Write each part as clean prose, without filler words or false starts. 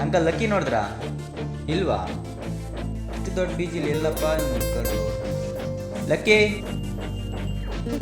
Uncle lucky ನೋಡಿದ್ರಾ? ಇಲ್ವಾ? ಇಷ್ಟು ದೊಡ್ಡ ಬೀಜಿಲಿ ಎಲ್ಲಪ್ಪ ನೋಡ್ಕೊಂಡು. ಲಕ್ಕಿ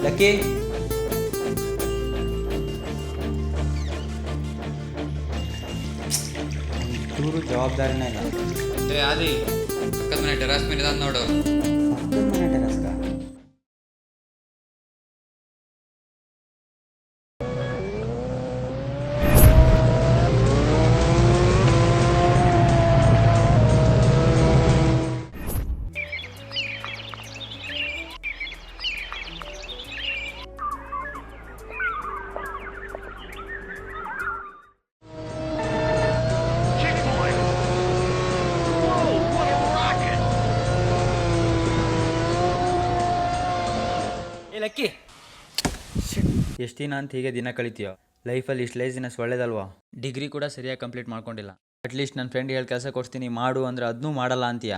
ಲಕ್ಕಿ ಚೂರು ಜವಾಬ್ದಾರಿನೇ ಇಲ್ಲ. ಆದಿ ಪಕ್ಕದ ಮನೆ ಟೆರಾಸ್ ಮೇಲೆ ಇದಾನೆ ನೋಡು. ಪಕ್ಕದ ಮನೆ ಟೆರಸ್ಗ? ಲಕ್ಕಿ ಎಷ್ಟು ದಿನ ಅಂತ ಹೀಗೆ ದಿನ ಕಳಿತೀಯೋ? ಲೈಫಲ್ಲಿ ಇಷ್ಟು ಲೇಸಿನೆಸ್ ಒಳ್ಳೇದಲ್ವಾ? ಡಿಗ್ರಿ ಕೂಡ ಸರಿಯಾಗಿ ಕಂಪ್ಲೀಟ್ ಮಾಡ್ಕೊಂಡಿಲ್ಲ. ಅಟ್ಲೀಸ್ಟ್ ನನ್ನ ಫ್ರೆಂಡ್ ಹೇಳಿ ಕೆಲಸ ಕೊಡ್ತೀನಿ ಮಾಡು ಅಂದರೆ ಅದನ್ನೂ ಮಾಡಲ್ಲ ಅಂತೀಯ.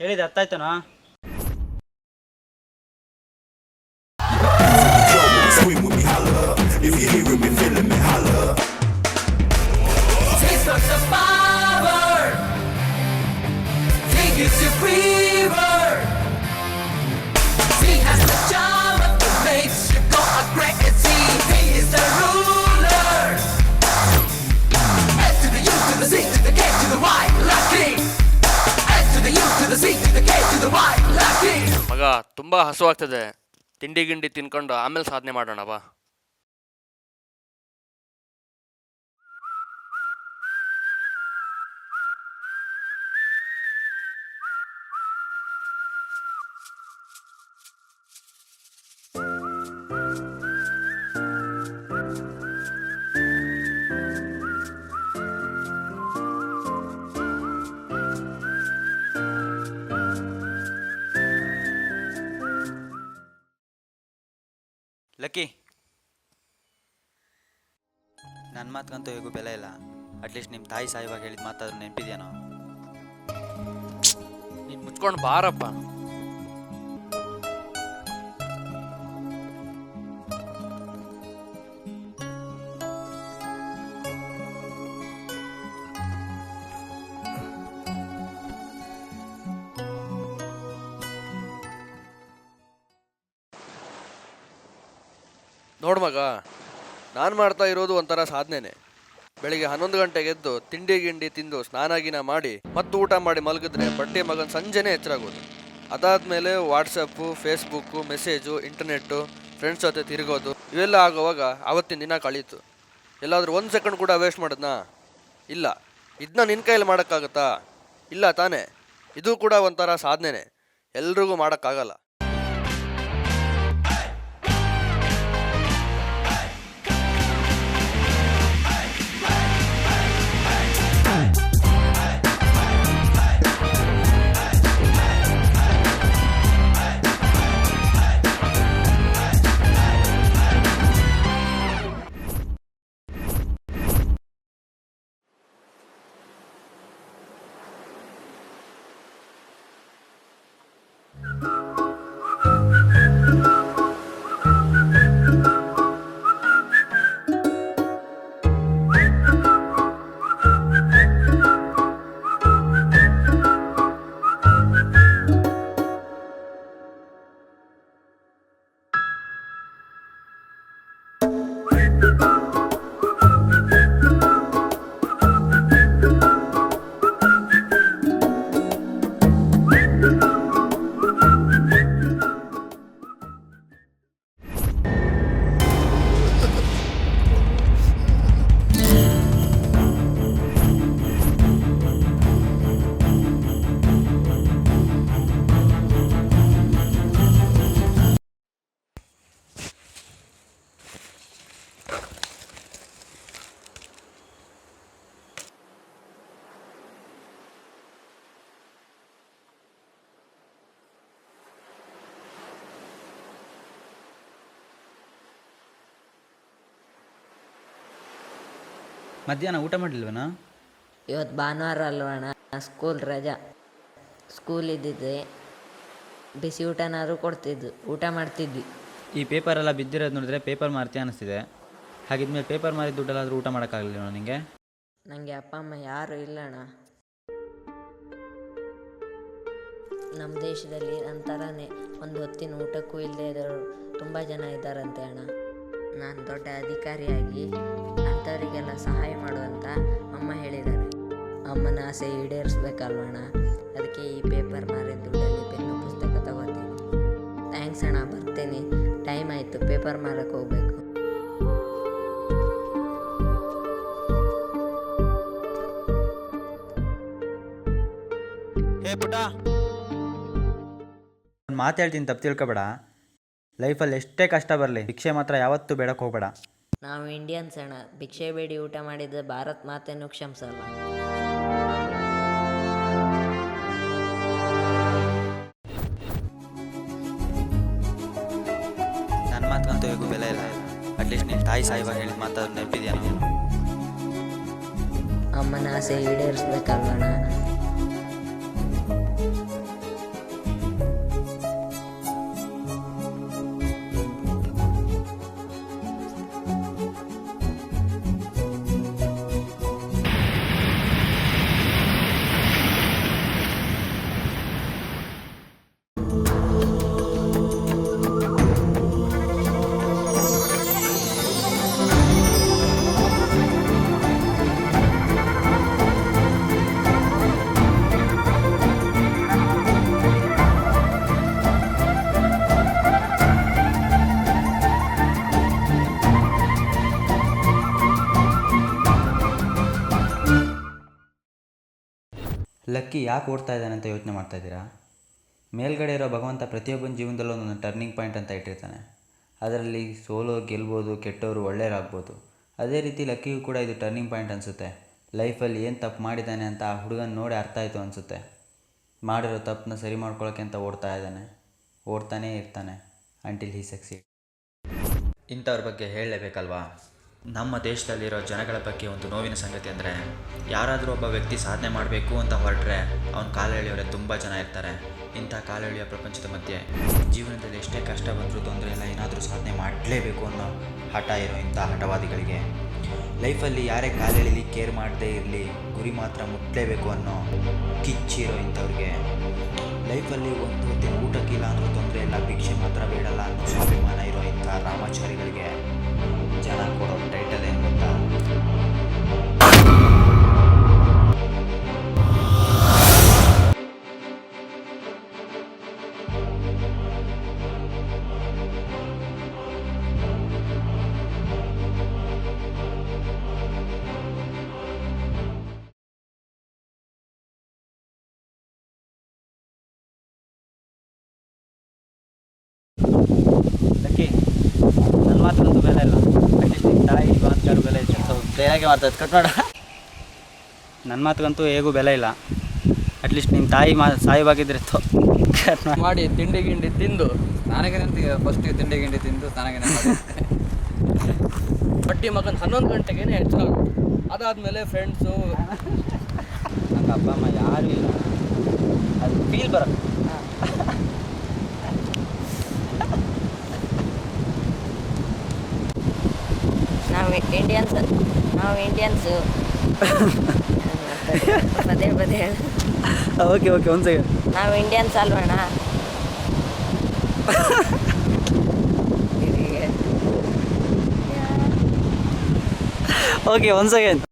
ಹೇಳಿದ ಅರ್ಥ ಆಯ್ತಾನೋ? ಮಗ ತುಂಬಾ ಹಸುವಾಗ್ತದೆ, ತಿಂಡಿ ಗಿಂಡಿ ತಿನ್ಕೊಂಡು ಆಮೇಲೆ ಸಾಧನೆ ಮಾಡೋಣ ಬಾ. ಲಕ್ಕಿ, ನನ್ನ ಮಾತಂತೂ ಹೇಗೂ ಬೆಲೆ ಇಲ್ಲ. ಅಟ್ಲೀಸ್ಟ್ ನಿಮ್ಮ ತಾಯಿ ಸಾಯುವಾಗ ಹೇಳಿದ ಮಾತಾದ್ರೂ ನೆನಪಿದೆಯೇನೋ? ನೀನ್ ಮುಚ್ಕೊಂಡು ಬಾರಪ್ಪ. ನೋಡ್ ಮಗ, ನಾನು ಮಾಡ್ತಾ ಇರೋದು ಒಂಥರ ಸಾಧನೆನೆ. ಬೆಳಿಗ್ಗೆ 11 ಗಂಟೆಗೆ ಎದ್ದು ತಿಂಡಿ ಗಿಂಡಿ ತಿಂದು ಸ್ನಾನ ಗಿನ ಮಾಡಿ ಮತ್ತು ಊಟ ಮಾಡಿ ಮಲಗಿದ್ರೆ ಬಟ್ಟೆ ಮಗನ ಸಂಜೆನೇ ಎಚ್ಚರಾಗೋದು. ಅದಾದಮೇಲೆ WhatsApp, Facebook, message, internet, friends ಜೊತೆ ತಿರುಗೋದು, ಇವೆಲ್ಲ ಆಗೋವಾಗ ಆವತ್ತಿನ ದಿನ ಕಳೀತು. ಎಲ್ಲಾದರೂ 1 ಸೆಕೆಂಡ್ ಕೂಡ ವೇಸ್ಟ್ ಮಾಡಿದ್ನಾ? ಇಲ್ಲ. ಇದನ್ನ ನಿನ್ನ ಕೈಯಲ್ಲಿ ಮಾಡೋಕ್ಕಾಗತ್ತಾ? ಇಲ್ಲ ತಾನೇ. ಇದು ಕೂಡ ಒಂಥರ ಸಾಧನೆನೆ, ಎಲ್ರಿಗೂ ಮಾಡೋಕ್ಕಾಗಲ್ಲ. ಮಧ್ಯಾಹ್ನ ಊಟ ಮಾಡಲಿಲ್ವನಾ? ಇವತ್ತು ಭಾನುವಾರ ಅಲ್ವಣ್ಣ, ಸ್ಕೂಲ್ ರಜಾ. ಸ್ಕೂಲ್ ಇದ್ದಿದ್ದೆ ಬಿಸಿ ಊಟನಾದ್ರು ಕೊಡ್ತಿದ್ದು, ಊಟ ಮಾಡ್ತಿದ್ವಿ. ಈ ಪೇಪರೆಲ್ಲ ಬಿದ್ದಿರೋದು ನೋಡಿದ್ರೆ ಪೇಪರ್ ಮಾರ್ತಿ ಅನ್ನಿಸ್ತಿದೆ. ಹಾಗಿದ್ಮೇಲೆ ಪೇಪರ್ ಮಾರಿದ ದುಡ್ಡಲ್ಲಾದರೂ ಊಟ ಮಾಡೋಕ್ಕಾಗಲಿಲ್ಲ ನಿಮಗೆ? ನನಗೆ ಅಪ್ಪ ಅಮ್ಮ ಯಾರೂ ಇಲ್ಲಣ್ಣ. ನಮ್ಮ ದೇಶದಲ್ಲಿ ನನ್ನ ಥರನೇ ಒಂದು ಹೊತ್ತಿನ ಊಟಕ್ಕೂ ಇಲ್ಲದೆ ಇರೋರು ತುಂಬ ಜನ ಇದ್ದಾರಂತೆ ಅಣ್ಣ. ನಾನು ದೊಡ್ಡ ಅಧಿಕಾರಿಯಾಗಿ ಅಂಥವರಿಗೆಲ್ಲ ಸಹಾಯ ಮಾಡುವಂತ ಅಮ್ಮ ಹೇಳಿದ್ದಾರೆ. ಅಮ್ಮನ ಆಸೆ ಈಡೇರಿಸ್ಬೇಕಲ್ವಣ್ಣ, ಅದಕ್ಕೆ ಈ ಪೇಪರ್ ಮಾರಿದ ದುಡ್ಡಲ್ಲಿ ಪೆನ್ನು ಪುಸ್ತಕ ತಗೋತೀನಿ. ಥ್ಯಾಂಕ್ಸ್ ಅಣ್ಣ, ಬರ್ತೀನಿ. ಟೈಮ್ ಆಯಿತು, ಪೇಪರ್ ಮಾರಕ್ಕೆ ಹೋಗ್ಬೇಕು. ಹೇ ಪುಟ, ಒಂದು ಮಾತು ಹೇಳ್ತೀನಿ, ತಪ್ಪು ತಿಳ್ಕೊಬೇಡ. ಲೈಫಲ್ಲಿ ಎಷ್ಟೇ ಕಷ್ಟ ಬರಲಿ, ಭಿಕ್ಷೆ ಮಾತ್ರ ಯಾವತ್ತೂ ಬೇಡಕ್ಕೆ ಹೋಗಬೇಡ. ನಾವು ಇಂಡಿಯನ್ಸ್ ಅಣ್ಣ, ಭಿಕ್ಷೆ ಬೇಡಿ ಊಟ ಮಾಡಿದ ಭಾರತ್ ಮಾತೆನೂ ಕ್ಷಮಿಸಲ್ಲ. ನನ್ನ ಮಾತಂತೂ ಹೇಗೂ ಬೆಲೆ ಇಲ್ಲ. ಅಟ್ಲೀಸ್ಟ್ ನಿನ್ನ ತಾಯಿ ಸಾಯಿವಾಗ ಹೇಳಿದ ಮಾತಾದ್ರು ನೆನಪಿದೆಯಾ? ಅಮ್ಮನ ಆಸೆ ಈಡೇರಿಸ್ಬೇಕಲ್ವಣ್ಣ. ಲಕ್ಕಿ ಯಾಕೆ ಓಡ್ತಾ ಇದ್ದಾನೆ ಅಂತ ಯೋಚನೆ ಮಾಡ್ತಾ ಇದ್ದೀರಾ? ಮೇಲ್ಗಡೆ ಇರೋ ಭಗವಂತ ಪ್ರತಿಯೊಬ್ಬನ ಜೀವನದಲ್ಲೂ ಒಂದೊಂದು ಟರ್ನಿಂಗ್ ಪಾಯಿಂಟ್ ಅಂತ ಇಟ್ಟಿರ್ತಾನೆ. ಅದರಲ್ಲಿ ಸೋಲೋ ಗೆಲ್ಬೋದು, ಕೆಟ್ಟವರು ಒಳ್ಳೆಯರಾಗ್ಬೋದು. ಅದೇ ರೀತಿ ಲಕ್ಕಿಗೂ ಕೂಡ ಇದು ಟರ್ನಿಂಗ್ ಪಾಯಿಂಟ್ ಅನಿಸುತ್ತೆ. ಲೈಫಲ್ಲಿ ಏನು ತಪ್ಪು ಮಾಡಿದ್ದಾನೆ ಅಂತ ಆ ಹುಡುಗನ ನೋಡಿ ಅರ್ಥ ಆಯಿತು ಅನಿಸುತ್ತೆ. ಮಾಡಿರೋ ತಪ್ಪನ್ನ ಸರಿ ಮಾಡ್ಕೊಳ್ಳೋಕ್ಕೆ ಅಂತ ಓಡ್ತಾನೇ ಇರ್ತಾನೆ ಅಂಟಿಲ್ ಹಿ ಸಕ್ಸೀಡ್. ಇಂಥವ್ರ ಬಗ್ಗೆ ಹೇಳಲೇಬೇಕಲ್ವಾ? ನಮ್ಮ ದೇಶದಲ್ಲಿರೋ ಜನಗಳ ಬಗ್ಗೆ ಒಂದು ನೋವಿನ ಸಂಗತಿ ಅಂದರೆ, ಯಾರಾದರೂ ಒಬ್ಬ ವ್ಯಕ್ತಿ ಸಾಧನೆ ಮಾಡಬೇಕು ಅಂತ ಹೊರಟ್ರೆ ಅವನ ಕಾಲೆಳೆಯೋರೆ ತುಂಬ ಜನ ಇರ್ತಾರೆ. ಇಂಥ ಕಾಲೆಳೆಯೋ ಪ್ರಪಂಚದ ಮಧ್ಯೆ ಜೀವನದಲ್ಲಿ ಎಷ್ಟೇ ಕಷ್ಟ ಬಂದರೂ ತೊಂದರೆ ಇಲ್ಲ, ಏನಾದರೂ ಸಾಧನೆ ಮಾಡಲೇಬೇಕು ಅನ್ನೋ ಹಠ ಇರೋ ಇಂಥ ಹಠವಾದಿಗಳಿಗೆ, ಲೈಫಲ್ಲಿ ಯಾರೇ ಕಾಲೆಳೀಲಿ ಕೇರ್ ಮಾಡದೇ ಇರಲಿ, ಗುರಿ ಮಾತ್ರ ಮುಟ್ಟಲೇಬೇಕು ಅನ್ನೋ ಕಿಚ್ಚಿರೋ ಇಂಥವ್ರಿಗೆ, ಲೈಫಲ್ಲಿ ಒಂದು ಹೊತ್ತಿನ ಊಟಕ್ಕಿಲ್ಲ ಅಂದರೂ ತೊಂದರೆ ಇಲ್ಲ, ಭಿಕ್ಷೆ ಮಾತ್ರ ಬೇಡಲ್ಲ ಅನ್ನೋ ಸ್ವಾಭಿಮಾನ ಇರೋ ಇಂಥ ರಾಮಾಚಾರಿಗಳಿಗೆ ಜನ ಕೊಡೋ ಟೈಟಲ್ ಏನು ಗೊತ್ತಾ? ಲಕ್ಕಿ, ನನ್ನ ಮಾತಂತೂ ಬೆಲೆ ಇಲ್ಲ. ಅಟ್ಲೀಸ್ಟ್ ನಿಮ್ಮ ತಾಯಿ ಮಾತುಗಾರು ಬೆಲೆ ಇದೆ. ಬೇರೆಗೆ ಮಾತಾಡ್ತು ಕಟ್ ಮಾಡ. ನನ್ನ ಮಾತುಗಂತೂ ಹೇಗೂ ಬೆಲೆ ಇಲ್ಲ. ಅಟ್ಲೀಸ್ಟ್ ನಿಮ್ಮ ತಾಯಿ ಸಾಯವಾಗಿದ್ರೆ ಮಾಡಿ ತಿಂಡಿ ಗಿಂಡಿ ತಿಂದು ಸ್ನಾನಗೇನೆ ಫಸ್ಟ್ ತಿಂಡಿ ಗಿಂಡಿ ತಿಂದು ಸ್ನಾನಗೇನೆ ಮಾಡಿ ಬಟ್ಟಿ ಮಗನ 11 ಗಂಟೆಗೆ ಹೆಚ್ಚಾಗುತ್ತೆ. ಅದಾದಮೇಲೆ ಫ್ರೆಂಡ್ಸು, ನನ್ನ ಅಪ್ಪ ಅಮ್ಮ ಯಾರೂ ಇಲ್ಲ, ಅದು ಫೀಲ್ ಬರೋದು. ನಾವು ಇಂಡಿಯನ್ಸು ಪದೇ ಪದೇ ಓಕೆ ಒಂದು ಸೆಕೆಂಡ್. ನಾವು ಇಂಡಿಯನ್ಸ್ ಅಲ್ವಣ್ಣ. ಓಕೆ ಒಂದು ಸೆಕೆಂಡ್.